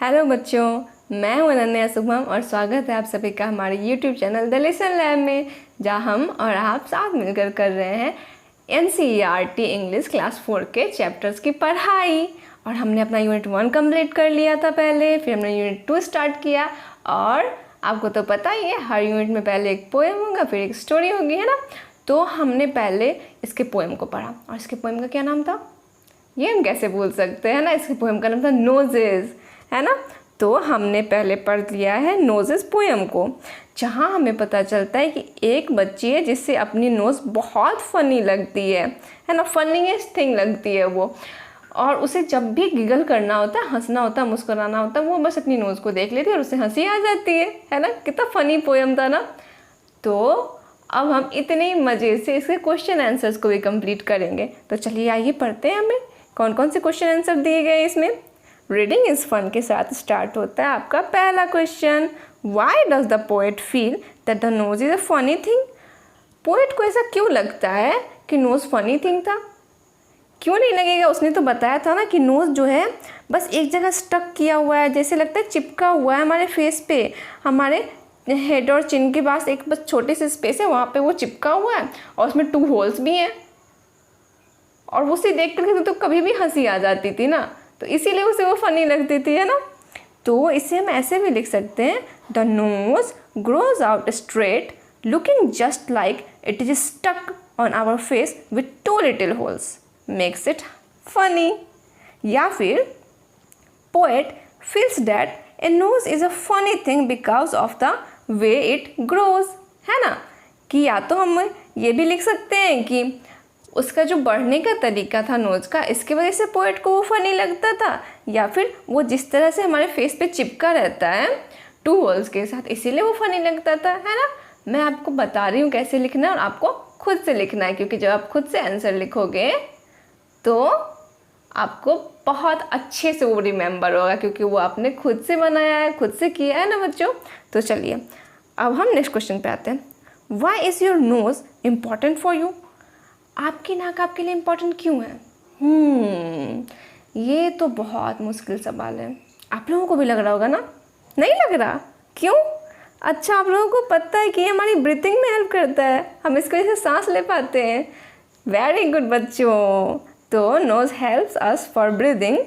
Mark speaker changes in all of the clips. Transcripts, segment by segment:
Speaker 1: Hello बच्चों, मैं हूं अनन्या शुभम और स्वागत है आप सभी का हमारे YouTube channel the lesson lab में, जहां हम और आप साथ मिलकर कर रहे हैं NCERT इंग्लिश क्लास 4 के चैप्टर्स की पढ़ाई। और हमने अपना यूनिट 1 कंप्लीट कर लिया था पहले, फिर हमने यूनिट 2 स्टार्ट किया। और आपको तो पता ही है, हर यूनिट में पहले एक पोएम होगा, फिर एक स्टोरी होगी, है ना। तो हमने पहले इसके पोएम को पढ़ा, और इसके पोएम का क्या नाम था ये हम कैसे भूल सकते हैं ना। इसके पोएम का नाम था नोजेस, है ना। तो हमने पहले पढ़ लिया है नोजेस पोएम को, जहाँ हमें पता चलता है कि एक बच्ची है जिससे अपनी नोज़ बहुत फ़नी लगती है ना, फनीएस्ट थिंग लगती है वो। और उसे जब भी गिगल करना होता है, हंसना होता है, मुस्कुराना होता है, वो बस अपनी नोज़ को देख लेती है और उसे हंसी आ जाती है ना। कितना फ़नी पोएम था ना। तो अब हम इतने मज़े से इसके क्वेश्चन आंसर्स को भी कंप्लीट करेंगे। तो चलिए आइए पढ़ते हैं हमें कौन कौन से क्वेश्चन आंसर दिए गए इसमें। रीडिंग इज़ फन के साथ स्टार्ट होता है आपका पहला question. Why does the poet feel that the nose is a funny thing? Poet को ऐसा क्यों लगता है कि नोज़ फनी थिंग था? क्यों नहीं लगेगा, उसने तो बताया था ना कि नोज़ जो है बस एक जगह स्टक किया हुआ है, जैसे लगता है चिपका हुआ है हमारे फेस पे। हमारे हेड और चिन के पास एक बस छोटे से स्पेस है, वहाँ पे वो चिपका हुआ है और उसमें 2 होल्स भी हैं। और उसे देख करके तो कभी भी हंसी आ जाती थी ना, तो इसीलिए उसे वो फनी लगती थी, है ना। तो इसे हम ऐसे भी लिख सकते हैं, the nose grows out straight looking just like it is stuck on our face with 2 little holes makes it funny. या फिर poet feels that a nose is a funny thing because of the way it grows, है ना। कि या तो हम ये भी लिख सकते हैं कि उसका जो बढ़ने का तरीका था नोज का, इसकी वजह से पोएट को वो फनी लगता था। या फिर वो जिस तरह से हमारे फेस पे चिपका रहता है 2 होल्स के साथ, इसीलिए वो फनी लगता था, है ना। मैं आपको बता रही हूँ कैसे लिखना है और आपको खुद से लिखना है, क्योंकि जब आप खुद से आंसर लिखोगे तो आपको बहुत अच्छे से वो रिमेंबर होगा, क्योंकि वो आपने खुद से बनाया है, खुद से किया है ना बच्चों। तो चलिए अब हम नेक्स्ट क्वेश्चन पे आते हैं। Why is your nose important for you? आपकी नाक आपके लिए इम्पोर्टेंट क्यों है? ये तो बहुत मुश्किल सवाल है। आप लोगों को भी लग रहा होगा ना? नहीं लग रहा? क्यों? अच्छा, आप लोगों को पता है कि ये हमारी ब्रीथिंग में हेल्प करता है, हम इसको ऐसे सांस ले पाते हैं। वेरी गुड बच्चों। तो nose helps us for breathing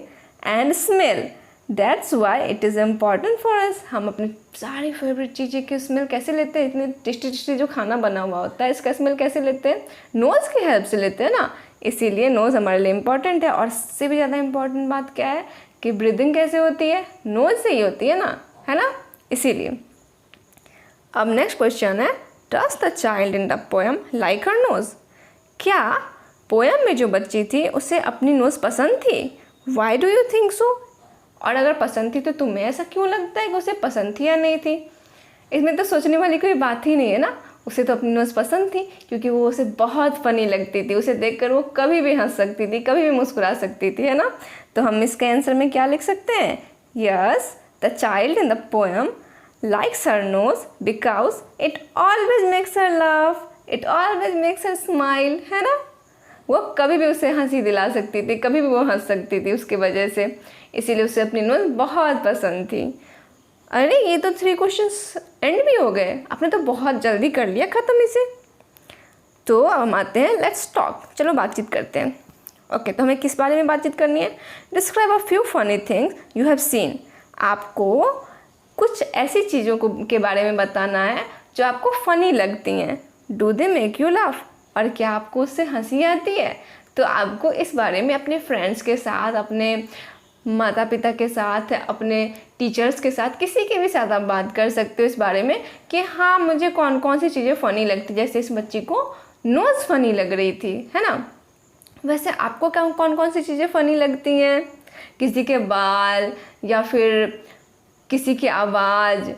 Speaker 1: and smell, that's why it is important for us. हम अपने सारी फेवरेट चीज़ें की स्मेल कैसे लेते हैं? इतने टेस्टी टेस्टी जो खाना बना हुआ होता है, इसका स्मेल कैसे लेते हैं? नोज़ की हेल्प से लेते हैं ना। इसीलिए नोज़ हमारे लिए इम्पॉर्टेंट है। और इससे भी ज़्यादा इम्पॉर्टेंट बात क्या है कि ब्रीदिंग कैसे होती है? नोज़ से ही होती है ना, है ना। इसीलिए अब नेक्स्ट क्वेश्चन है, does the child in the poem like her nose? क्या पोएम में जो बच्ची थी उसे अपनी नोज़ पसंद थी? Why do you think so? और अगर पसंद थी तो तुम्हें ऐसा क्यों लगता है कि उसे पसंद थी या नहीं थी? इसमें तो सोचने वाली कोई बात ही नहीं है ना। उसे तो अपनी नोज़ पसंद थी, क्योंकि वो उसे बहुत फ़नी लगती थी। उसे देखकर वो कभी भी हंस सकती थी, कभी भी मुस्कुरा सकती थी, है ना। तो हम इसके आंसर में क्या लिख सकते हैं? Yes, the child in the poem likes her nose because it always makes her laugh, it always makes her smile, है ना। वो कभी भी उसे हंसी दिला सकती थी, कभी भी वो हंस सकती थी उसकी वजह से, इसीलिए उसे अपनी नोज़ बहुत पसंद थी। अरे ये तो 3 क्वेश्चंस एंड भी हो गए, आपने तो बहुत जल्दी कर लिया ख़त्म इसे। तो अब हम आते हैं लेट्स टॉक, चलो बातचीत करते हैं। ओके, तो हमें किस बारे में बातचीत करनी है? Describe a few funny things you have seen. आपको कुछ ऐसी चीज़ों को के बारे में बताना है जो आपको फ़नी लगती हैं। Do they make you laugh? और क्या आपको उससे हंसी आती है? तो आपको इस बारे में अपने फ्रेंड्स के साथ, अपने माता पिता के साथ, अपने टीचर्स के साथ, किसी के भी साथ आप बात कर सकते हो इस बारे में कि हाँ, मुझे कौन कौन सी चीज़ें फ़नी लगती, जैसे इस बच्ची को नोज़ फ़नी लग रही थी, है ना। वैसे आपको कौन कौन सी चीज़ें फ़नी लगती हैं? किसी के बाल या फिर किसी की आवाज़,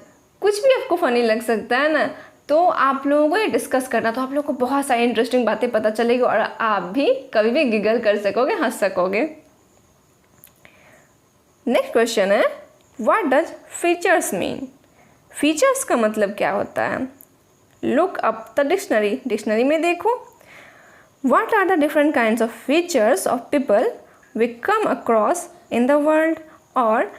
Speaker 1: कुछ भी आपको फ़नी लग सकता है ना। तो आप लोगों को ये डिस्कस करना, तो आप लोगों को बहुत सारी इंटरेस्टिंग बातें पता चलेगी और आप भी कभी भी गिगल कर सकोगे, हंस सकोगे। नेक्स्ट क्वेश्चन है, what does features mean? Features का मतलब क्या होता है? Look up the dictionary, dictionary में देखो। What are the different kinds of features of people we come across in the world? और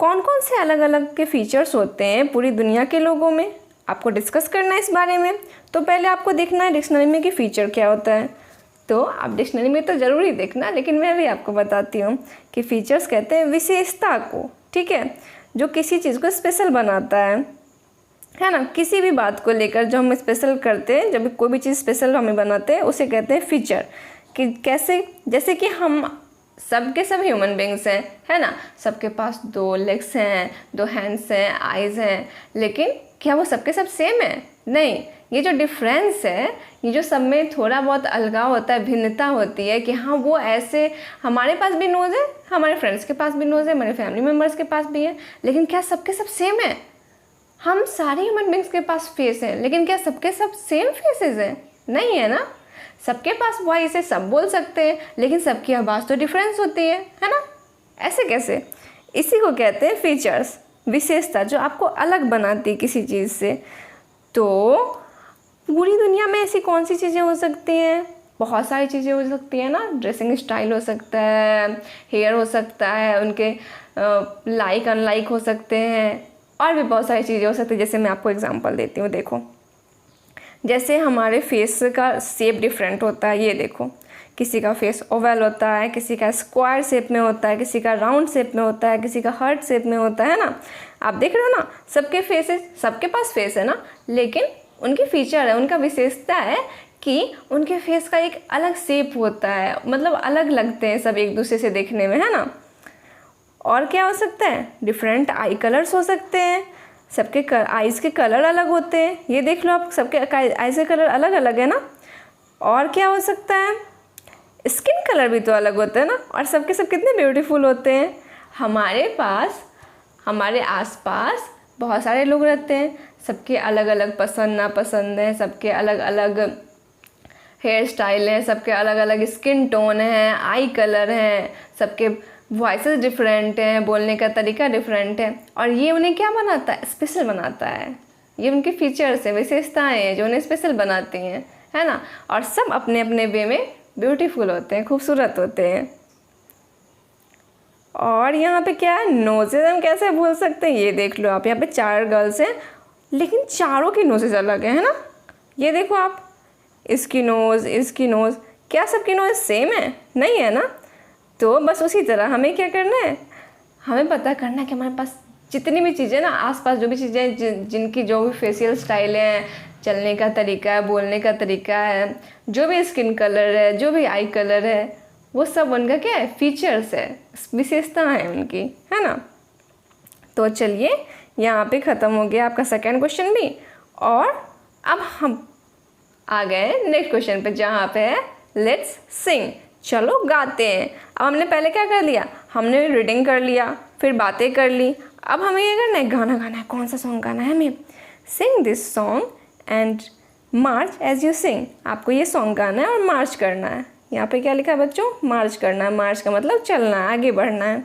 Speaker 1: कौन कौन से अलग अलग के फीचर्स होते हैं पूरी दुनिया के लोगों में, आपको डिस्कस करना है इस बारे में। तो पहले आपको देखना है डिक्शनरी में कि फ़ीचर क्या होता है। तो आप डिक्शनरी में तो ज़रूरी देखना, लेकिन मैं भी आपको बताती हूँ कि फ़ीचर्स कहते हैं विशेषता को, ठीक है, जो किसी चीज़ को स्पेशल बनाता है ना। किसी भी बात को लेकर जो हम स्पेशल करते हैं, जब कोई भी चीज़ स्पेशल हमें बनाते हैं उसे कहते हैं फीचर। कि कैसे, जैसे कि हम सबके सब ह्यूमन बींग्स हैं, है ना, सबके पास 2 लेग्स हैं, 2 हैंड्स हैं, आइज़ हैं, लेकिन क्या वो सबके सब सेम है? नहीं। ये जो डिफरेंस है, ये जो सब में थोड़ा बहुत अलगाव होता है, भिन्नता होती है कि हाँ वो ऐसे, हमारे पास भी नोज़ है, हमारे फ्रेंड्स के पास भी नोज़ है, हमारे फैमिली मेम्बर्स के पास भी है, लेकिन क्या सबके सब सेम है? हम सारे ह्यूमन बींग्स के पास फेस हैं, लेकिन क्या सबके सब सेम फेसेस हैं? नहीं है ना। सबके पास वॉइस है, सब बोल सकते हैं, लेकिन सबकी आवाज़ तो डिफरेंस होती है ना। ऐसे कैसे? इसी को कहते हैं फीचर्स, विशेषता, जो आपको अलग बनाती है किसी चीज़ से। तो पूरी दुनिया में ऐसी कौन सी चीज़ें हो सकती हैं? बहुत सारी चीज़ें हो सकती हैं ना। ड्रेसिंग स्टाइल हो सकता है, हेयर हो सकता है, उनके लाइक अनलाइक हो सकते हैं, और भी बहुत सारी चीज़ें हो सकती हैं। जैसे मैं आपको एग्जांपल देती हूँ, देखो, जैसे हमारे फेस का शेप डिफरेंट होता है। ये देखो, किसी का फेस ओवल होता है, किसी का स्क्वायर शेप में होता है, किसी का राउंड शेप में होता है, किसी का हार्ट शेप में होता है ना। आप देख रहे हो ना, सबके फेसेस, सबके पास फेस है ना, लेकिन उनकी फीचर है, उनका विशेषता है कि उनके फेस का एक अलग शेप होता है, मतलब अलग लगते हैं सब एक दूसरे से देखने में, है ना। और क्या हो सकता है? डिफरेंट आई कलर्स हो सकते हैं, सबके आइज़ के कलर अलग होते हैं। ये देख लो आप, सबके आइज़ के कलर अलग अलग है ना। और क्या हो सकता है? स्किन कलर भी तो अलग होता है ना। और सबके सब कितने ब्यूटीफुल होते हैं। हमारे पास, हमारे आसपास बहुत सारे लोग रहते हैं, सबके अलग अलग पसंद नापसंद है, सबके अलग अलग हेयर स्टाइल है, सबके अलग अलग स्किन टोन है, आई कलर है, सबके वॉइसेस डिफरेंट हैं, बोलने का तरीका डिफरेंट है। और ये उन्हें क्या बनाता है? स्पेशल बनाता है। ये उनके फीचर्स हैं, विशेषताएं हैं जो उन्हें स्पेशल बनाती हैं, है ना। और सब अपने अपने वे में ब्यूटीफुल होते हैं, खूबसूरत होते हैं। और यहाँ पे क्या है? नोजेज हम कैसे भूल सकते हैं? ये देख लो आप, यहाँ पे 4 गर्ल्स हैं, लेकिन चारों की नोजेज अलग है ना। ये देखो आप, इसकी नोज़, क्या सबकी नोज़ सेम है? नहीं है ना। तो बस उसी तरह हमें क्या करना है? हमें पता करना है कि हमारे पास जितनी भी चीज़ें ना, आसपास जो भी चीज़ें जिनकी जो भी फेशियल स्टाइल है, चलने का तरीका है, बोलने का तरीका है, जो भी स्किन कलर है, जो भी आई कलर है, वो सब उनका क्या है? फीचर्स है, विशेषता है उनकी, है ना। तो चलिए, यहाँ पे ख़त्म हो गया आपका सेकेंड क्वेश्चन भी। और अब हम आ गए नेक्स्ट क्वेश्चन पे, जहाँ पे है लेट्स सिंग, चलो गाते हैं। अब हमने पहले क्या कर लिया? हमने रीडिंग कर लिया, फिर बातें कर ली। अब हमें ये करना है, गाना गाना है। कौन सा सॉन्ग गाना है हमें? Sing this song and march as you sing. आपको ये सॉन्ग गाना है और मार्च करना है। यहाँ पे क्या लिखा है बच्चों? मार्च करना है। मार्च का मतलब चलना है, आगे बढ़ना है।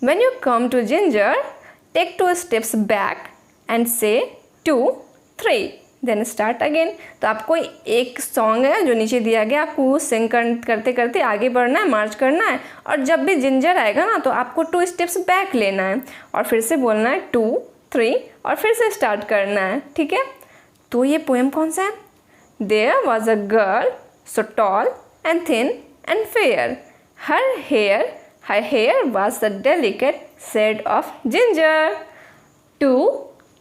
Speaker 1: When you come to ginger, take 2 steps back and say 2, 3. Then start again. तो आपको एक सॉन्ग है जो नीचे दिया गया, आपको सिंग करते करते आगे बढ़ना है, मार्च करना है। और जब भी जिंजर आएगा ना, तो आपको 2 स्टेप्स बैक लेना है और फिर से बोलना है 2, 3 और फिर से स्टार्ट करना है, ठीक है। तो ये पोएम कौन सा है? There was a girl so tall and thin and fair. Her hair was the delicate shade of ginger. 2,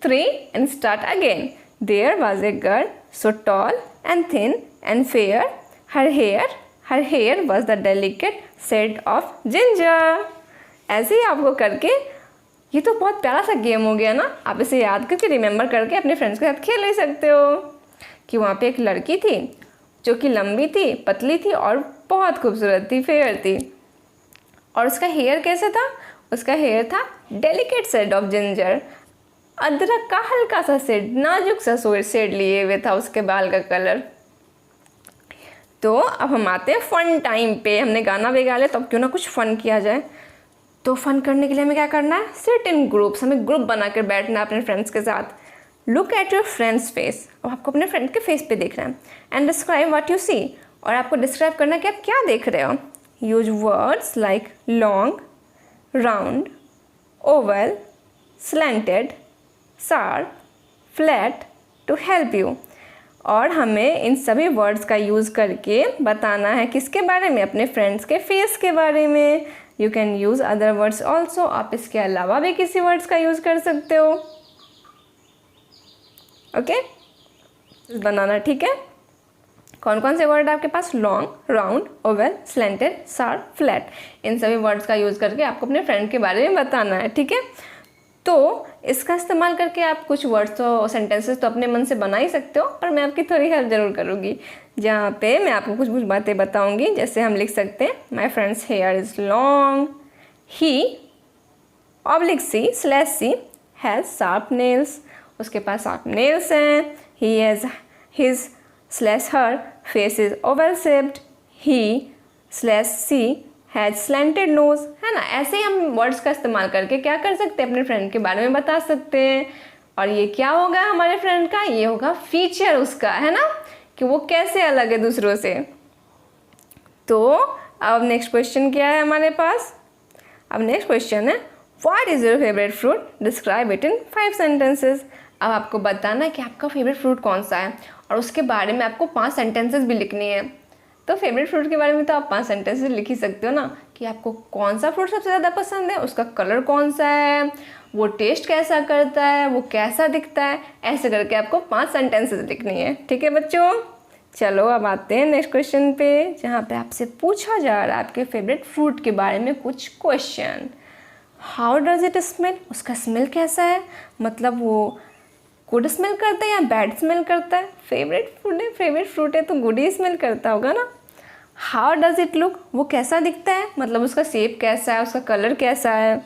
Speaker 1: 3 and start again. There was a girl so tall and thin and fair. Her hair was the delicate shade of ginger. ऐसे ही आपको करके, ये तो बहुत प्यारा सा game हो गया ना। आप इसे याद करके, रिमेंबर करके अपने फ्रेंड्स के साथ खेल ही सकते हो। कि वहाँ पे एक लड़की थी जो कि लंबी थी, पतली थी और बहुत खूबसूरत थी, फेयर थी। और उसका हेयर कैसे था? उसका हेयर था डेलिकेट शेड ऑफ जिंजर, अदरक का हल्का सा शेड, नाजुक सा शेड लिए हुए था उसके बाल का कलर। तो अब हम आते हैं फन टाइम पे। हमने गाना भी गा लिया, तो अब क्यों ना कुछ फन किया जाए। तो फन करने के लिए हमें क्या करना है? Sit in groups. हमें ग्रुप बनाकर बैठना है अपने फ्रेंड्स के साथ। Look at your friends face. अब आपको अपने फ्रेंड के फेस पे देखना है। And describe what you see. और आपको डिस्क्राइब करना है कि आप क्या देख रहे हो। Use words like long, round, oval, slanted, sharp, flat to help you। और हमें इन सभी वर्ड्स का यूज़ करके बताना है किसके बारे में, अपने फ्रेंड्स के फेस के बारे में। You can use other words also, आप इसके अलावा भी किसी वर्ड्स का यूज़ कर सकते हो। ओके, बनाना, ठीक है। कौन कौन से वर्ड आपके पास, long, round, oval, slanted, sharp, flat. इन सभी वर्ड्स का यूज़ करके आपको अपने फ्रेंड के बारे में बताना है, ठीक है। तो इसका इस्तेमाल करके आप कुछ वर्ड्स तो सेंटेंसेस तो अपने मन से बना ही सकते हो, पर मैं आपकी थोड़ी हेल्प ज़रूर करूँगी, जहाँ पे मैं आपको कुछ कुछ बातें बताऊँगी। जैसे हम लिख सकते हैं, my friend's hair is long, he /C has sharp nails, उसके पास शार्प नेल्स हैं। He has his/her face is oval shaped, he/she has slanted nose, है ना। ऐसे ही हम वर्ड्स का इस्तेमाल करके क्या कर सकते हैं, अपने फ्रेंड के बारे में बता सकते हैं। और ये क्या होगा हमारे फ्रेंड का, ये होगा फीचर उसका, है ना, कि वो कैसे अलग है दूसरों से। तो अब नेक्स्ट क्वेश्चन क्या है हमारे पास, अब नेक्स्ट क्वेश्चन है, what is your favourite fruit, describe it in 5 sentences. अब आपको बताना है कि आपका फेवरेट फ्रूट कौन सा है, और उसके बारे में आपको 5 सेंटेंसेस भी लिखनी है। तो फेवरेट फ्रूट के बारे में तो आप 5 सेंटेंसेस लिख ही सकते हो ना, कि आपको कौन सा फ्रूट सबसे ज़्यादा पसंद है, उसका कलर कौन सा है, वो टेस्ट कैसा करता है, वो कैसा दिखता है। ऐसे करके आपको 5 सेंटेंसेस लिखनी है, ठीक है बच्चों। चलो अब आते हैं नेक्स्ट क्वेश्चन पे, जहाँ पे आपसे पूछा जा रहा है आपके फेवरेट फ्रूट के बारे में कुछ question. How does it smell, उसका स्मेल कैसा है, मतलब वो गुड स्मेल करता है या बैड स्मेल करता है। फेवरेट फ्रूट है तो गुड ही स्मेल करता होगा ना। हाउ डज इट लुक, वो कैसा दिखता है, मतलब उसका शेप कैसा है, उसका कलर कैसा है।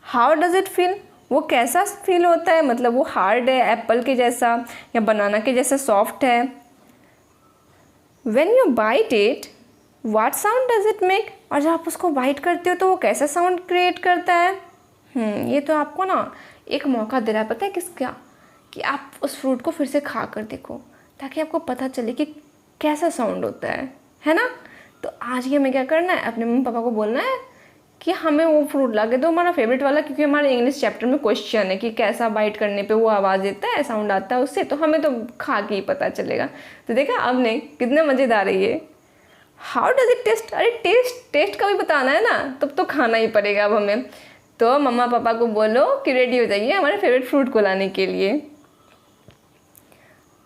Speaker 1: हाउ डज इट फील, वो कैसा फील होता है, मतलब वो हार्ड है एप्पल के जैसा या बनाना के जैसा सॉफ्ट है। When you bite it what sound does it make, और जब आप उसको बाइट करते हो तो वो कैसा साउंड क्रिएट करता है। ये तो आपको ना एक मौका दे रहा है, पता है किसका, कि आप उस फ्रूट को फिर से खा कर देखो, ताकि आपको पता चले कि कैसा साउंड होता है ना। तो आज ये हमें क्या करना है, अपने मम्मी पापा को बोलना है कि हमें वो फ्रूट ला के दो हमारा फेवरेट वाला, क्योंकि हमारे इंग्लिश चैप्टर में क्वेश्चन है कि कैसा बाइट करने पे वो आवाज़ देता है, साउंड आता है उससे, तो हमें तो खा के ही पता चलेगा। तो देखा अब नहीं, कितना मज़ेदार है ये। हाउ डज इट टेस्ट, अरे टेस्ट का भी बताना है ना, तब तो खाना ही पड़ेगा अब हमें। तो मम्मा पापा को बोलो कि रेडी हो जाइए हमारे फेवरेट फ्रूट को लाने के लिए।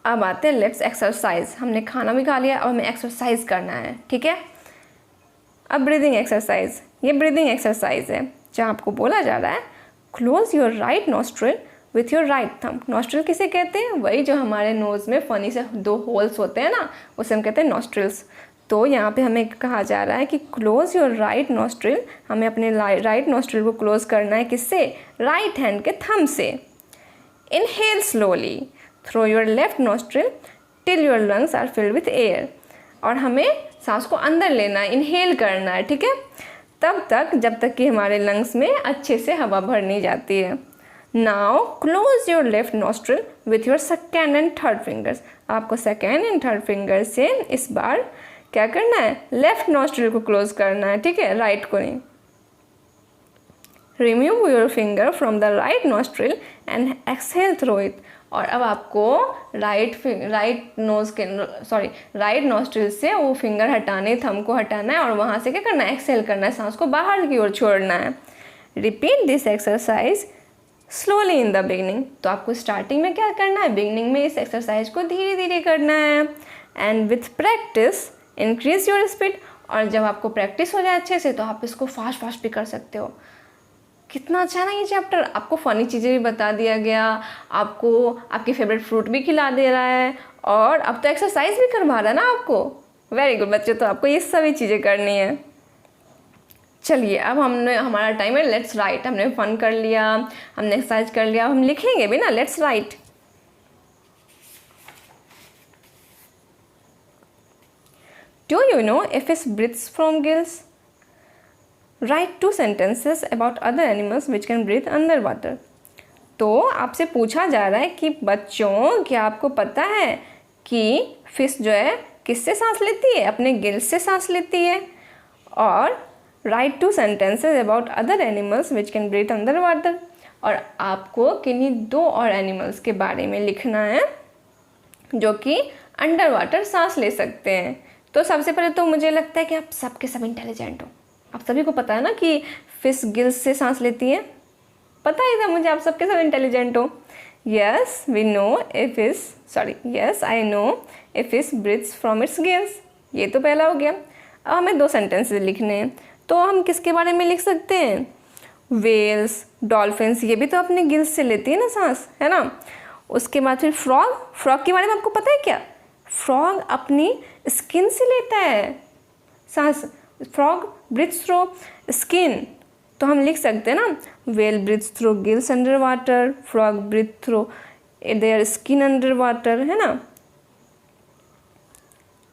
Speaker 1: अब आते हैं लेट्स एक्सरसाइज। हमने खाना भी खा लिया और हमें एक्सरसाइज करना है, ठीक है। अब ब्रीदिंग एक्सरसाइज, ये ब्रीदिंग एक्सरसाइज है, जहाँ आपको बोला जा रहा है close your right nostril with your right thumb. Nostril किसे कहते हैं, वही जो हमारे नोज़ में फनी से 2 होल्स होते हैं ना, उसे हम कहते हैं नॉस्ट्रिल्स। तो यहाँ पे हमें कहा जा रहा है कि क्लोज योर राइट नॉस्ट्रिल, हमें अपने राइट नॉस्ट्रिल को क्लोज करना है, किससे, राइट हैंड के थंब से। Inhale slowly through your left nostril till your lungs are filled with air. और हमें सांस को अंदर लेना है, इनहेल करना है, ठीक है, तब तक जब तक कि हमारे लंग्स में अच्छे से हवा भर नहीं जाती है। Now close your left nostril with your second and third fingers. आपको सेकेंड एंड थर्ड फिंगर से इस बार क्या करना है, लेफ्ट नॉस्ट्रिल को क्लोज करना है, ठीक है, राइट को नहीं। Remove your finger from the right nostril and exhale through it. और अब आपको राइट नॉस्ट्रिल से वो फिंगर हटाने, थंब को हटाना है, और वहाँ से क्या करना है, एक्सहेल करना है, सांस को बाहर की ओर छोड़ना है। Repeat this exercise slowly in the beginning. तो आपको स्टार्टिंग में क्या करना है, बिगनिंग में इस एक्सरसाइज को धीरे धीरे करना है। And with practice increase your speed. और जब आपको प्रैक्टिस हो जाए अच्छे से तो आप इसको फास्ट भी कर सकते हो। कितना अच्छा है ना ये चैप्टर, आपको फ़नी चीज़ें भी बता दिया गया, आपको आपकी फेवरेट फ्रूट भी खिला दे रहा है, और अब तो एक्सरसाइज भी करवा रहा है ना आपको। वेरी गुड बच्चे, तो आपको ये सभी चीज़ें करनी है। चलिए अब हमारा टाइम है लेट्स राइट। हमने फन कर लिया, हमने एक्सरसाइज कर लिया, हम लिखेंगे भी ना, let's write. Do you know a fish breathes from gills? Write 2 sentences about other animals which can breathe underwater. तो आपसे पूछा जा रहा है कि बच्चों क्या आपको पता है कि फिश जो है किससे सांस लेती है, अपने गिल्स से सांस लेती है। और write 2 sentences about other animals which can breathe under water. और आपको किन्हीं 2 और एनिमल्स के बारे में लिखना है जो कि अंडर वाटर सांस ले सकते हैं। तो सबसे पहले तो मुझे लगता है कि आप सबके सब इंटेलिजेंट हो। आप सभी को पता है ना कि फिश गिल्स से सांस लेती है, पता ही था मुझे, आप सबके सब इंटेलिजेंट हो। Yes we know a fish, sorry yes I know a fish breathes from its gills. ये तो पहला हो गया। अब हमें 2 सेंटेंसेस लिखने हैं, तो हम किसके बारे में लिख सकते हैं? वेल्स, डॉल्फिन्स, ये भी तो अपने गिल्स से लेती है ना सांस, है ना। उसके बाद फिर फ्रॉग के बारे में आपको पता है क्या? फ्रॉग अपनी स्किन से लेता है सांस। फ्रॉग ब्रीथ्स थ्रू स्किन, तो हम लिख सकते हैं ना, well breathes through gills under water, frog breathe through their skin under water, है ना।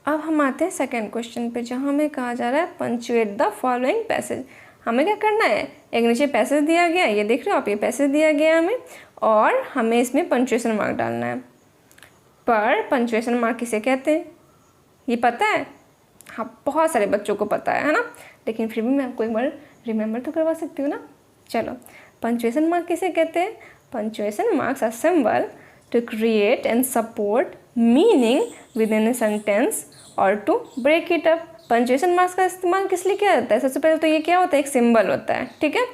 Speaker 1: अब हम आते हैं सेकंड क्वेश्चन पे, जहाँ हमें कहा जा रहा है पंचुएट द फॉलोइंग पैसेज। हमें क्या करना है? एक नीचे पैसेज दिया गया, ये देख रहे हो आप, ये पैसेज दिया गया हमें, और हमें इसमें पंचुएशन मार्क डालना है। पर पंचुएशन मार्क किसे कहते हैं ये पता है? हाँ, बहुत सारे बच्चों को पता है ना, लेकिन फिर भी मैं आपको एक बार रिमेंबर तो करवा सकती हूँ ना। चलो, पंचुएशन मार्क किसे कहते हैं? Punctuation marks are symbol to create and support meaning within a sentence और to break it up. Punctuation marks का इस्तेमाल किस लिए किया जाता है? सबसे पहले तो ये क्या होता है? एक सिंबल होता है, ठीक है,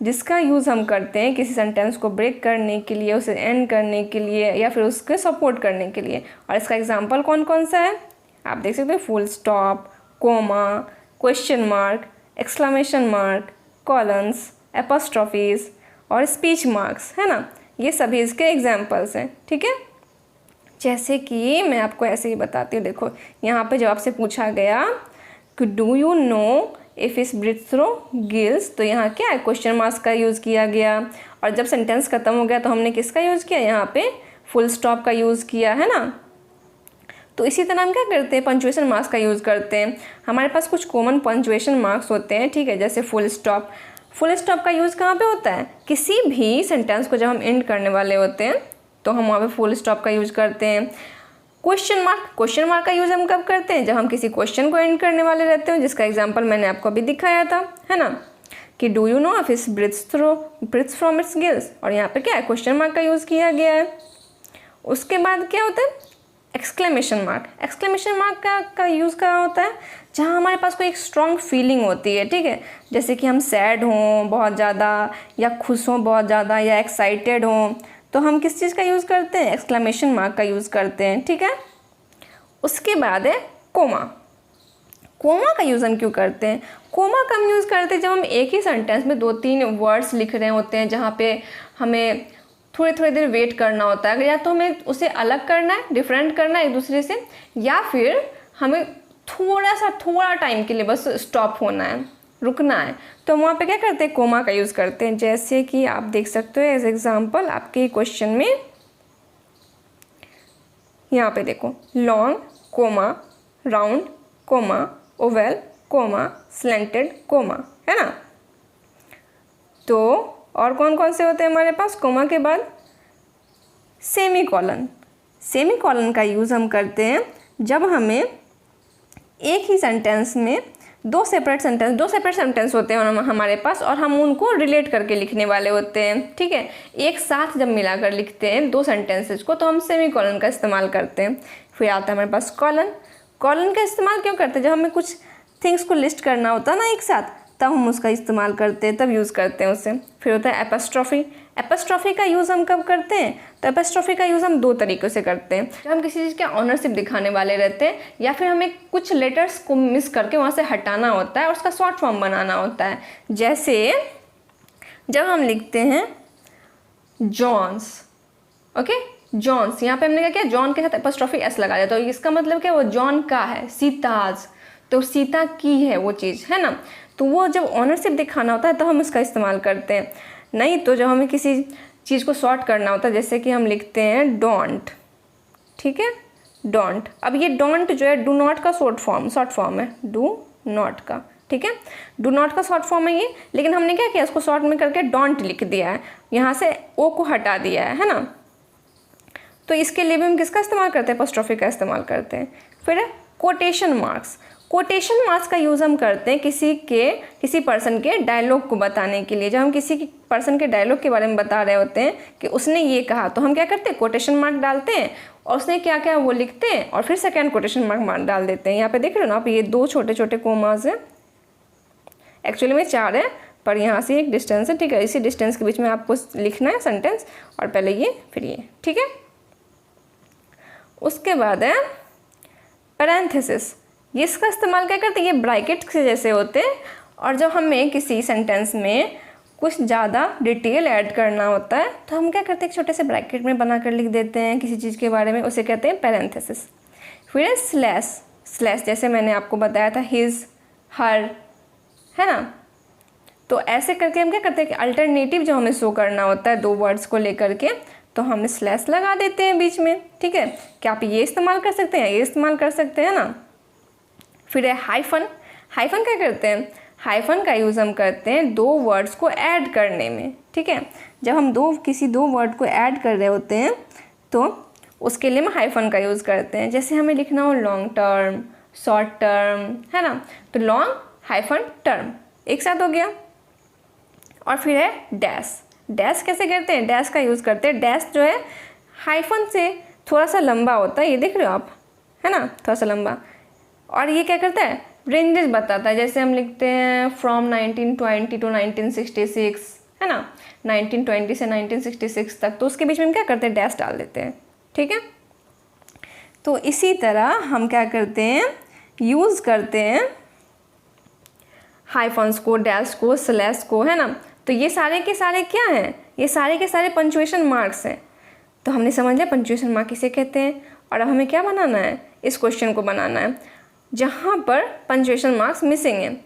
Speaker 1: जिसका यूज़ हम करते हैं किसी सेंटेंस को ब्रेक करने के लिए, उसे एंड करने के लिए, या फिर उसके सपोर्ट करने के लिए। और इसका एग्जांपल कौन कौन सा है आप देख सकते हो? Full stop, comma, question mark, exclamation mark, colons, apostrophes और स्पीच मार्क्स, है ना। ये सभी इसके एग्जाम्पल्स हैं, ठीक है। जैसे कि मैं आपको ऐसे ही बताती हूँ, देखो यहाँ पे जब आपसे पूछा गया कि do you know if fish breathes through gills, तो यहाँ क्या है? क्वेश्चन मार्क्स का यूज़ किया गया। और जब सेंटेंस खत्म हो गया तो हमने किसका यूज़ किया? यहाँ पे फुल स्टॉप का यूज़ किया, है ना। तो इसी तरह हम क्या करते हैं? पंचुएशन मार्क्स का यूज़ करते हैं। हमारे पास कुछ कॉमन पंचुएशन मार्क्स होते हैं, ठीक है, जैसे फुल स्टॉप। फुल स्टॉप का यूज़ कहाँ पे होता है? किसी भी सेंटेंस को जब हम एंड करने वाले होते हैं तो हम वहाँ पे फुल स्टॉप का यूज़ करते हैं। क्वेश्चन मार्क का यूज़ हम कब करते हैं? जब हम किसी क्वेश्चन को एंड करने वाले रहते हैं, जिसका एग्जांपल मैंने आपको अभी दिखाया था, है ना, कि do you know a fish breathes from its gills. और यहाँ पे क्या है? क्वेश्चन मार्क का यूज़ किया गया है। उसके बाद क्या होता है? एक्सक्लेमेशन मार्क का यूज़ कहाँ होता है? जहाँ हमारे पास कोई एक स्ट्रॉन्ग फीलिंग होती है, ठीक है, जैसे कि हम सैड हों बहुत ज़्यादा, या खुश हों बहुत ज़्यादा, या एक्साइटेड हों, तो हम किस चीज़ का यूज़ करते हैं? एक्सक्लेमेशन मार्क का यूज़ करते हैं, ठीक है। उसके बाद है कोमा का यूज़ हम क्यों करते हैं? कोमा का हम यूज़ करते हैं जब हम एक ही सेंटेंस में 2-3 वर्ड्स लिख रहे होते हैं, जहाँ पे हमें थोड़ी देर वेट करना होता है, या तो हमें उसे अलग करना है, डिफरेंट करना है एक दूसरे से, या फिर हमें थोड़ा टाइम के लिए बस स्टॉप होना है, रुकना है, तो वहाँ पे क्या करते हैं? कोमा का यूज़ करते हैं। जैसे कि आप देख सकते हो एज एग्जांपल आपके क्वेश्चन में, यहाँ पे देखो, long comma, round comma, oval comma, slanted comma, है ना। तो और कौन कौन से होते हैं हमारे पास कोमा के बाद? सेमी कॉलन का यूज़ हम करते हैं जब हमें एक ही सेंटेंस में दो सेपरेट सेंटेंस होते हैं हमारे पास, और हम उनको रिलेट करके लिखने वाले होते हैं, ठीक है। एक साथ जब मिलाकर लिखते हैं 2 सेंटेंसेज को, तो हम सेमी कॉलन का इस्तेमाल करते हैं। फिर आता है हमारे पास कॉलन का इस्तेमाल क्यों करते हैं? जब हमें कुछ थिंग्स को लिस्ट करना होता है ना एक साथ, तब हम उसका इस्तेमाल करते हैं, तब यूज़ करते हैं उसे। फिर होता है एपोस्ट्रॉफी का यूज़ हम कब करते हैं? तो एपोस्ट्रॉफी का यूज़ हम 2 तरीक़ों से करते हैं। जब हम किसी चीज़ के ऑनरशिप दिखाने वाले रहते हैं, या फिर हमें कुछ लेटर्स को मिस करके वहाँ से हटाना होता है और उसका शॉर्ट फॉर्म बनाना होता है। जैसे जब हम लिखते हैं जॉन्स, ओके, जॉन्स, यहाँ पे हमने क्या किया? जॉन के साथ एपोस्ट्रॉफी एस लगा दिया, तो इसका मतलब क्या? वो जॉन का है, सीताज, तो सीता की है वो चीज़, है ना। तो वो जब ऑनरशिप दिखाना होता है तो हम इसका इस्तेमाल करते हैं। नहीं तो जब हमें किसी चीज़ को शॉर्ट करना होता है, जैसे कि हम लिखते हैं डोंट, ठीक है, डोंट। अब ये डोंट जो है डू नॉट का शॉर्ट फॉर्म है, डू नॉट का, ठीक है, डू नॉट का शॉर्ट फॉर्म है ये, लेकिन हमने क्या किया? इसको शॉर्ट में करके डोंट लिख दिया है, यहाँ से ओ को हटा दिया है ना। तो इसके लिए भी हम किसका इस्तेमाल करते हैं? एपोस्ट्रॉफी का इस्तेमाल करते हैं। फिर कोटेशन कोटेशन मार्क्स का यूज़ हम करते हैं किसी पर्सन के डायलॉग को बताने के लिए। जब हम किसी पर्सन के डायलॉग के बारे में बता रहे होते हैं कि उसने ये कहा, तो हम क्या करते हैं, कोटेशन मार्क डालते हैं और उसने क्या क्या वो लिखते हैं और फिर सेकेंड कोटेशन मार्क डाल देते हैं। यहाँ पे देख रहे हो ना आप, ये 2 छोटे छोटे कोमास हैं, एक्चुअली में 4 है, पर यहाँ से एक डिस्टेंस है, ठीक है। इसी डिस्टेंस के बीच में आपको लिखना है सेंटेंस, और पहले ये फिर ये, ठीक है। उसके बाद है पैरेंथेसिस। ये इसका इस्तेमाल क्या करते हैं, ये ब्रैकेट्स के जैसे होते हैं, और जब हमें किसी सेंटेंस में कुछ ज़्यादा डिटेल ऐड करना होता है तो हम क्या करते हैं, एक छोटे से ब्रैकेट में बना कर लिख देते हैं किसी चीज़ के बारे में, उसे कहते हैं पैरेंथेसिस। फिर है स्लैश। स्लैश जैसे मैंने आपको बताया था, हिज, हर, है ना। तो ऐसे करके हम क्या करते हैं कि अल्टरनेटिव जो हमें शो करना होता है 2 वर्ड्स को लेकर के, तो हम स्लैश लगा देते हैं बीच में, ठीक है। क्या आप ये इस्तेमाल कर सकते हैं, ये इस्तेमाल कर सकते हैं ना। फिर है हाइफन। हाइफन क्या करते हैं, हाइफन का यूज़ हम करते हैं 2 वर्ड्स को ऐड करने में, ठीक है। जब हम किसी 2 वर्ड को ऐड कर रहे होते हैं तो उसके लिए हम हाइफन का यूज़ करते हैं। जैसे हमें लिखना हो लॉन्ग टर्म, शॉर्ट टर्म, है ना, तो लॉन्ग हाइफन टर्म एक साथ हो गया। और फिर है डैश। डैश कैसे करते हैं, डैश का यूज़ करते हैं। डैश जो है हाइफन से थोड़ा सा लंबा होता है, ये देख रहे हो आप, है ना, थोड़ा सा लंबा, और ये क्या करता है, रेंजेस बताता है। जैसे हम लिखते हैं फ्रॉम 1920 टू 1966, है ना, 1920 से 1966 तक, तो उसके बीच में हम क्या करते हैं, डैश डाल देते हैं, ठीक है। तो इसी तरह हम क्या करते हैं, यूज़ करते हैं हाइफन्स को, डैश को, स्लैश को, है ना। तो ये सारे के सारे क्या हैं, ये सारे के सारे पंक्चुएशन मार्क्स हैं। तो हमने समझ लिया पंक्चुएशन मार्क किसे कहते हैं। और अब हमें क्या बनाना है, इस क्वेश्चन को बनाना है जहाँ पर पंक्चुएशन मार्क्स मिसिंग हैं।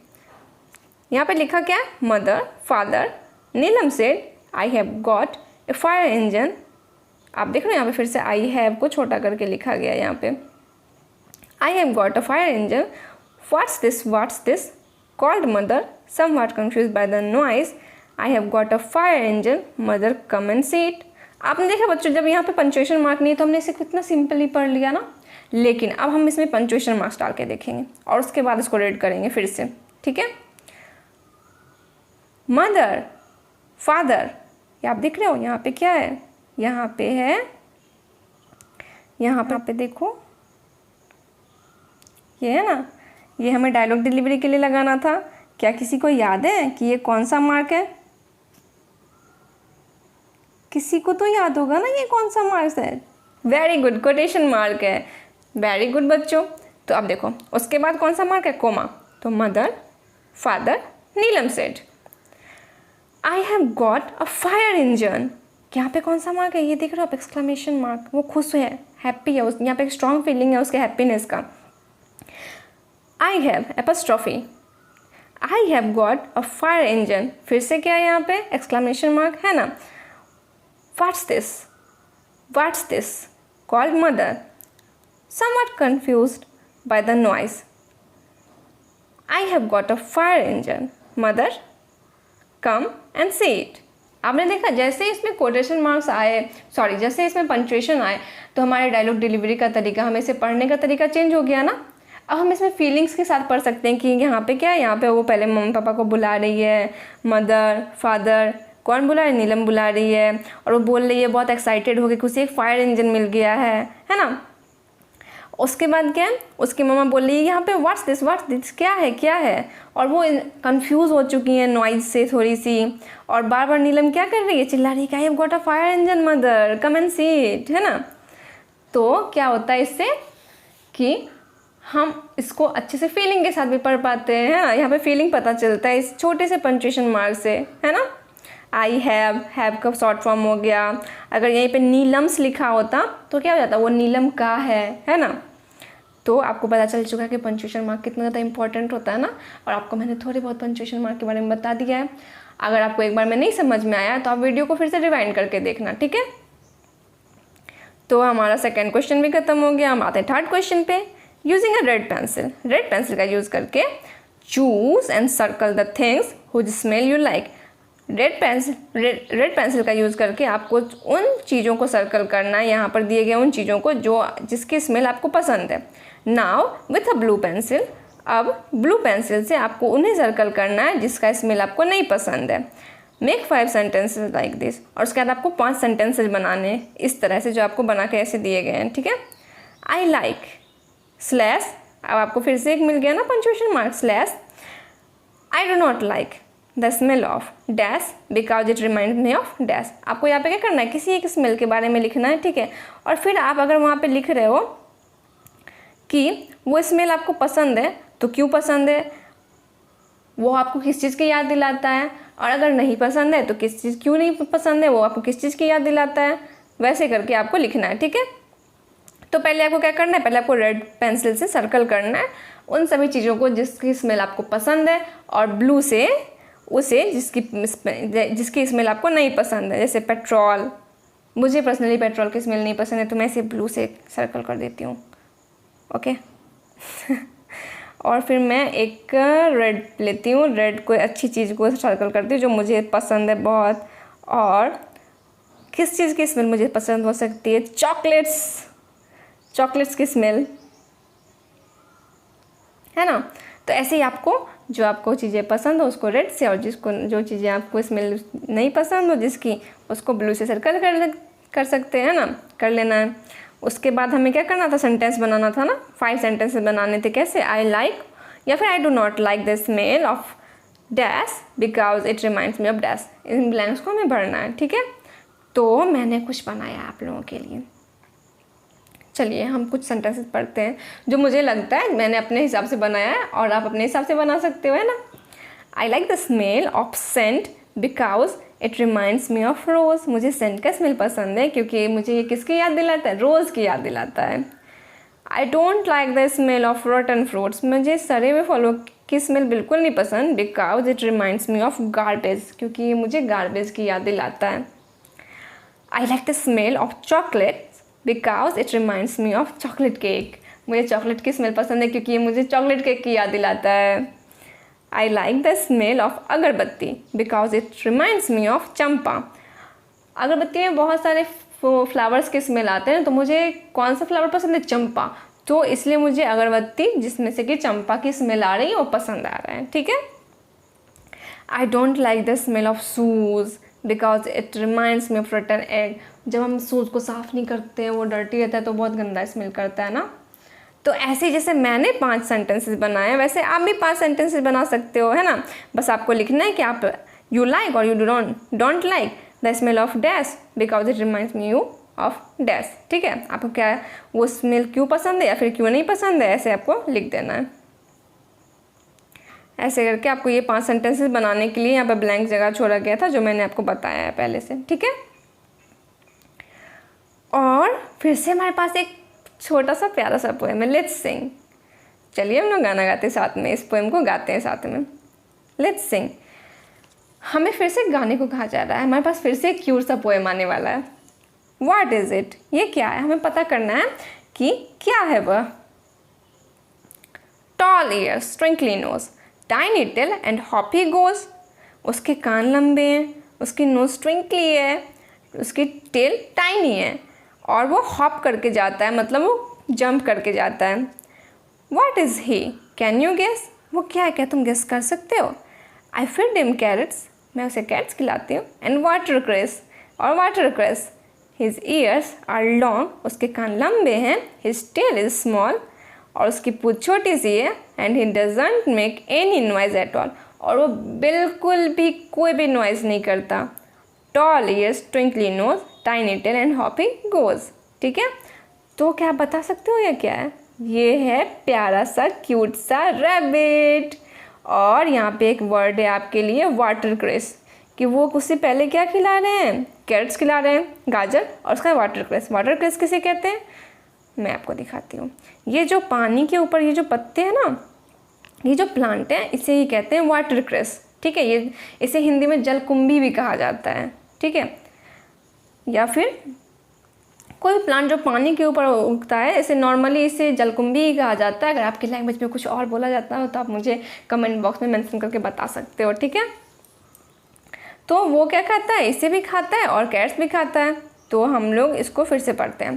Speaker 1: यहाँ पे लिखा क्या है, mother, father, Neelam said I have got a fire engine. आप देख रहे हो यहाँ पे फिर से आई हैव को छोटा करके लिखा गया यहाँ पे, आई have got a fire engine, what's this called mother, somewhat confused by the noise, I have got a fire engine, mother come and see it. आपने देखा बच्चों, जब यहाँ पे पंक्चुएशन मार्क नहीं है तो हमने इसे कितना सिंपली पढ़ लिया ना, लेकिन अब हम इसमें पंक्चुएशन मार्क्स डाल के देखेंगे और उसके बाद इसको रीड करेंगे फिर से, ठीक है। मदर, फादर, ये आप देख रहे हो यहाँ पे क्या है, यहाँ पे है, यहाँ पे देखो ये है ना, ये हमें डायलॉग डिलीवरी के लिए लगाना था। क्या किसी को याद है कि ये कौन सा मार्क है, किसी को तो याद होगा ना ये कौन सा मार्क्स है। वेरी गुड, कोटेशन मार्क है, वेरी गुड बच्चों। तो अब देखो उसके बाद कौन सा मार्क है, कोमा। तो mother, father, Neelam said I have got a fire engine. यहाँ पे कौन सा मार्क है, ये देख रहे हो आप, एक्सक्लेमेशन मार्क। वो खुश है, हैप्पी है, यहाँ पे एक स्ट्रॉन्ग फीलिंग है उसके हैप्पीनेस का। I have apostrophe, I have got a fire engine, फिर से क्या है यहाँ पे, एक्सक्लेमेशन मार्क, है ना। What's this called mother, somewhat confused by the noise, I have got a fire engine, mother come and see it। आपने देखा जैसे इसमें कोटेशन मार्क्स आए, जैसे इसमें पंक्चुएशन आए, तो हमारे डायलॉग डिलीवरी का तरीका, हमें इसे पढ़ने का तरीका चेंज हो गया ना। अब हम इसमें फीलिंग्स के साथ पढ़ सकते हैं कि यहाँ पे क्या है, यहाँ पे वो पहले मम्मी पापा को बुला रही है, मदर, फादर, कौन बुला रही है, नीलम बुला रही है, और वो बोल रही है बहुत एक्साइटेड हो गई कि उसे एक फायर इंजन मिल गया है ना। उसके बाद क्या है, उसकी मम्मा बोल रही है यहाँ पे व्हाट्स दिस क्या है, और वो कंफ्यूज हो चुकी है नॉइज से थोड़ी सी, और बार बार नीलम क्या कर रही है, चिल्ला रही है आई have got a fire engine mother come and see it, है ना। तो क्या होता है इससे कि हम इसको अच्छे से फीलिंग के साथ भी पढ़ पाते हैं, है ना। यहाँ पे फीलिंग पता चलता है इस छोटे से पंक्चुएशन मार्क से, है ना। आई हैव का शॉर्ट फॉर्म हो गया। अगर यहीं पे नीलम्स लिखा होता तो क्या हो जाता, वो नीलम का है ना। तो आपको पता चल चुका है कि पंक्चुएशन मार्क कितना ज़्यादा इंपॉर्टेंट होता है ना, और आपको मैंने थोड़े बहुत पंक्चुएशन मार्क के बारे में बता दिया है। अगर आपको एक बार में नहीं समझ में आया तो आप वीडियो को फिर से रिवाइंड करके देखना, ठीक है। तो हमारा सेकेंड क्वेश्चन भी खत्म हो गया। हम आते हैं थर्ड क्वेश्चन पे। यूजिंग अ रेड पेंसिल का यूज़ करके choose and circle the things whose smell you like. Red pencil का यूज़ करके आपको उन चीज़ों को सर्कल करना है, यहाँ पर दिए गए उन चीज़ों को जिसकी स्मेल आपको पसंद है। Now with a blue pencil अब ब्लू पेंसिल से आपको उन्हें सर्कल करना है जिसका स्मेल आपको नहीं पसंद है। मेक 5 सेंटेंसेज लाइक दिस, और उसके बाद आपको 5 सेंटेंसेज बनाने हैं इस तरह से जो आपको बना के ऐसे दिए गए हैं, ठीक है। आई लाइक स्लैश, अब आपको फिर से एक मिल गया ना punctuation mark, slash I do not like the smell of dash because it remind me of dash. आपको यहाँ पे क्या करना है, किसी एक स्मेल के बारे में लिखना है, ठीक है। और फिर आप अगर वहाँ पे लिख रहे हो कि वो स्मेल आपको पसंद है तो क्यों पसंद है, वो आपको किस चीज़ की याद दिलाता है, और अगर नहीं पसंद है तो किस चीज़ क्यों नहीं पसंद है, वो आपको किस चीज़ की याद दिलाता है, वैसे करके आपको लिखना है, ठीक है। तो पहले आपको क्या करना है, पहले आपको रेड पेंसिल से सर्कल करना है उन सभी चीज़ों को जिसकी स्मेल आपको पसंद है, और ब्लू से उसे जिसकी स्मेल आपको नहीं पसंद है। जैसे पेट्रोल, मुझे पर्सनली पेट्रोल की स्मेल नहीं पसंद है तो मैं इसे ब्लू से सर्कल कर देती हूँ, ओके। और फिर मैं एक रेड लेती हूँ, रेड कोई अच्छी चीज़ को सर्कल करती हूँ जो मुझे पसंद है बहुत। और किस चीज़ की स्मेल मुझे पसंद हो सकती है, चॉकलेट्स की स्मेल, है ना। तो ऐसे ही आपको जो आपको चीज़ें पसंद हो उसको रेड से, और जो चीज़ें आपको स्मेल नहीं पसंद हो जिसकी, उसको ब्लू से सर्कल कर सकते हैं ना, कर लेना है। उसके बाद हमें क्या करना था, सेंटेंस बनाना था ना, 5 सेंटेंसेस बनाने थे। कैसे, आई लाइक या फिर I do not like the smell of dash because it reminds me of dash. In blanks को हमें भरना है, ठीक है। तो मैंने कुछ बनाया आप लोगों के लिए, चलिए हम कुछ सेंटेंसेस पढ़ते हैं जो मुझे लगता है मैंने अपने हिसाब से बनाया है, और आप अपने हिसाब से बना सकते हो, है ना। I like the smell of scent because it reminds me of rose. मुझे सेंट का स्मेल पसंद है क्योंकि मुझे ये किसकी याद दिलाता है, रोज़ की याद दिलाता है। I don't like the smell of रॉटन fruits. मुझे सड़े हुए फलों की स्मेल बिल्कुल नहीं पसंद, because it reminds me of garbage, क्योंकि ये मुझे गार्बेज की याद दिलाता है। I like the smell of chocolate because it reminds me of chocolate cake. मुझे चॉकलेट की स्मेल पसंद है क्योंकि ये मुझे चॉकलेट केक की याद दिलाता है। I like the smell of agarbatti because it reminds me of champa. अगरबत्ती में बहुत सारे फ्लावर्स के स्मेल आते हैं, तो मुझे कौन सा फ्लावर पसंद है, चंपा, तो इसलिए मुझे अगरबत्ती जिसमें से कि चंपा की स्मेल आ रही है वो पसंद आ रहा है, ठीक है। I don't like the smell of shoes because it reminds me of रॉटन egg. जब हम शूज़ को साफ़ नहीं करते, वो डर्टी रहता है तो बहुत गंदा स्मेल करता है ना। तो ऐसे जैसे मैंने 5 सेंटेंसेस बनाए वैसे आप भी 5 सेंटेंसेस बना सकते हो, है ना। बस आपको लिखना है कि आप यू लाइक और you don't like the smell of dash because it reminds me you of dash, ठीक है। आपको क्या वो स्मेल क्यों पसंद है या फिर क्यों नहीं पसंद है, ऐसे आपको लिख देना है। ऐसे करके आपको ये 5 सेंटेंसेस बनाने के लिए यहाँ पर ब्लैंक जगह छोड़ा गया था जो मैंने आपको बताया है पहले से, ठीक है। और फिर से हमारे पास एक छोटा सा प्यारा सा पोएम है, लेट्स सिंग। चलिए हम लोग गाना गाते हैं साथ में, इस पोएम को गाते हैं साथ में, लेट्स सिंग। हमें फिर से गाने को कहा जा रहा है, हमारे पास फिर से एक क्यूट सा पोएम आने वाला है। व्हाट इज़ इट, ये क्या है, हमें पता करना है कि क्या है वह। Tall ears, twinkly nose, tiny tail and hop he goes. उसके कान लंबे हैं, उसकी नोज ट्विंकली है, उसकी टेल टाइनी है, और वो हॉप करके जाता है, मतलब वो जंप करके जाता है। What is he, can you guess, वो क्या है, क्या तुम गेस कर सकते हो। आई फीड हिम कैरेट्स, मैं उसे कैरेट्स खिलाती हूँ, एंड वाटर क्रेस, और watercress. His ears are long, उसके कान लंबे हैं, हिज टेल इज स्मॉल, और उसकी पूँछ छोटी सी है, and he doesn't make any noise at all, और वो बिल्कुल भी कोई भी नॉइज़ नहीं करता। Tall ears, twinkly nose, tiny tail and hop he goes, ठीक है। तो क्या आप बता सकते हो ये क्या है, ये है प्यारा सा क्यूट सा रैबिट। और यहाँ पे एक वर्ड है आपके लिए, वाटर क्रेस, कि वो उससे पहले क्या खिला रहे हैं, कैरेट्स खिला रहे हैं, गाजर, और उसका वाटर क्रेस। वाटर क्रेस किसे कहते हैं, मैं आपको दिखाती हूँ। ये जो पानी के ऊपर ये जो पत्ते हैं ना, ये जो प्लांट है इसे ही कहते हैं वाटर क्रेस, ठीक है। ये इसे हिंदी में जलकुंभी भी कहा जाता है, ठीक है। या फिर कोई प्लांट जो पानी के ऊपर उगता है, इसे नॉर्मली इसे जलकुंभी ही कहा जाता है। अगर आपकी लैंग्वेज में कुछ और बोला जाता हो तो आप मुझे कमेंट बॉक्स में मेंशन करके बता सकते हो, ठीक है। तो वो क्या खाता है, इसे भी खाता है और कैरेट्स भी खाता है। तो हम लोग इसको फिर से पढ़ते हैं।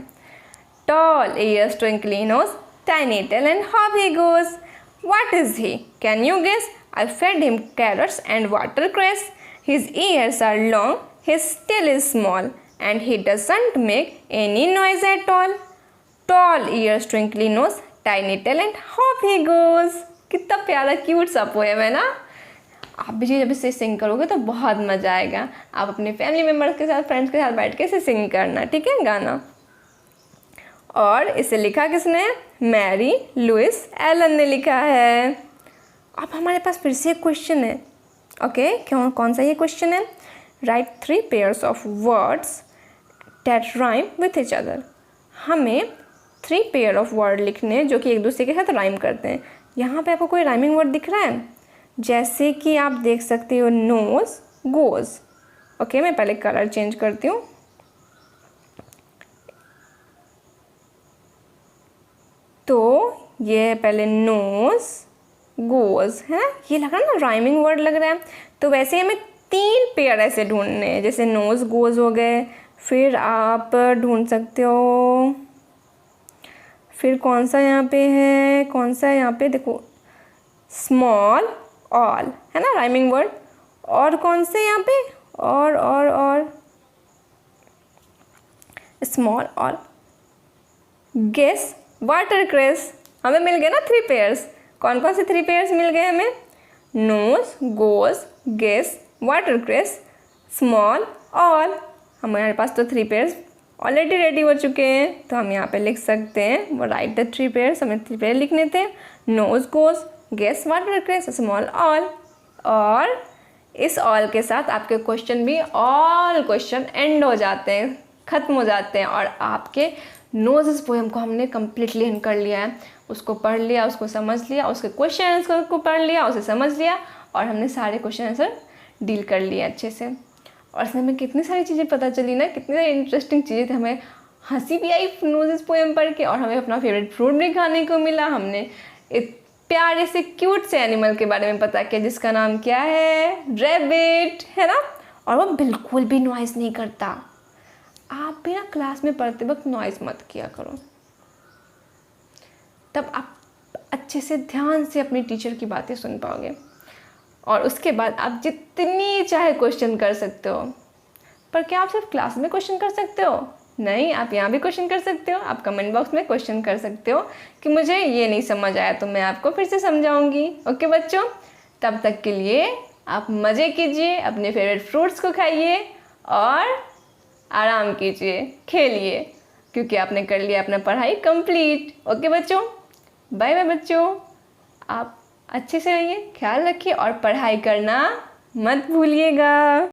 Speaker 1: Tall ears, twinkly nose, tiny tail and hop he goes. What is he? Can you guess? I fed him carrots and watercress. His ears are long, his tail is small, and he doesn't make any noise at all. Tall ears, twinkly nose, tiny tail, and off he goes. कितना प्यारा cute सा poem है ना। आप भी जब इसे सिंग करोगे तो बहुत मज़ा आएगा। आप अपने फैमिली मेम्बर्स के साथ, फ्रेंड्स के साथ बैठ के इसे सिंग करना, ठीक है, गाना। और इसे लिखा किसने? मैरी लुइस एलन ने लिखा है। अब हमारे पास फिर से एक क्वेश्चन है। ओके, कौन सा ये क्वेश्चन है? Right 3 pairs of words that rhyme with each other. हमें 3 पेयर ऑफ वर्ड लिखने जो कि एक दूसरे के साथ राइम करते हैं। यहाँ पे आपको कोई राइमिंग वर्ड दिख रहा है? जैसे कि आप देख सकते हो नोज गोज। ओके, मैं पहले कलर चेंज करती हूँ। तो ये पहले नोज गोज है, ये लग रहा है ना राइमिंग वर्ड लग रहा है। तो वैसे हमें 3 पेयर ऐसे ढूंढने हैं, जैसे नोज गोज हो गए। फिर आप ढूंढ सकते हो, फिर कौन सा यहाँ पे है, कौन सा है यहाँ पे, देखो स्मॉल ऑल है ना राइमिंग वर्ड। और कौन से यहाँ पे, और स्मॉल ऑल, गेस, वाटरक्रेस। हमें मिल गए ना 3 पेयर्स। कौन कौन से 3 पेयर्स मिल गए हमें? Nose goes guess watercress small all. हमारे पास तो 3 पेयर्स ऑलरेडी रेडी हो चुके हैं। तो हम यहाँ पे लिख सकते हैं, वो राइट द 3 पेयर्स। हमें 3 पेयर लिखने थे, nose goes guess watercress small all. और इस ऑल के साथ आपके क्वेश्चन भी, ऑल क्वेश्चन एंड हो जाते हैं, ख़त्म हो जाते हैं। और आपके नोज़ पोएम को हमने कम्प्लीटली एंड कर लिया है। उसको पढ़ लिया, उसको समझ लिया, उसके क्वेश्चन आंसर को पढ़ लिया, उसे समझ लिया, और हमने सारे क्वेश्चन आंसर डील कर लिए अच्छे से। और इसमें हमें कितनी सारी चीज़ें पता चली ना, कितनी सारी इंटरेस्टिंग चीज़ें थी। हमें हंसी भी आई नोज़ पोएम पढ़ के, और हमें अपना फेवरेट फ्रूट भी खाने को मिला। हमने एक प्यारे से क्यूट से एनिमल के बारे में पता किया जिसका नाम क्या है? रैबिट, है ना। और वो बिल्कुल भी नॉइज़ नहीं करता। आप भी ना क्लास में पढ़ते वक्त नॉइज़ मत किया करो, तब आप अच्छे से ध्यान से अपनी टीचर की बातें सुन पाओगे। और उसके बाद आप जितनी चाहे क्वेश्चन कर सकते हो। पर क्या आप सिर्फ क्लास में क्वेश्चन कर सकते हो? नहीं, आप यहाँ भी क्वेश्चन कर सकते हो। आप कमेंट बॉक्स में क्वेश्चन कर सकते हो कि मुझे ये नहीं समझ आया, तो मैं आपको फिर से समझाऊंगी। ओके बच्चों, तब तक के लिए आप मज़े कीजिए, अपने फेवरेट फ्रूट्स को खाइए और आराम कीजिए, खेलिए, क्योंकि आपने कर लिया अपना पढ़ाई कंप्लीट। ओके बच्चों, बाय बाय बच्चों। आप अच्छे से रहिए, ख्याल रखिए और पढ़ाई करना मत भूलिएगा।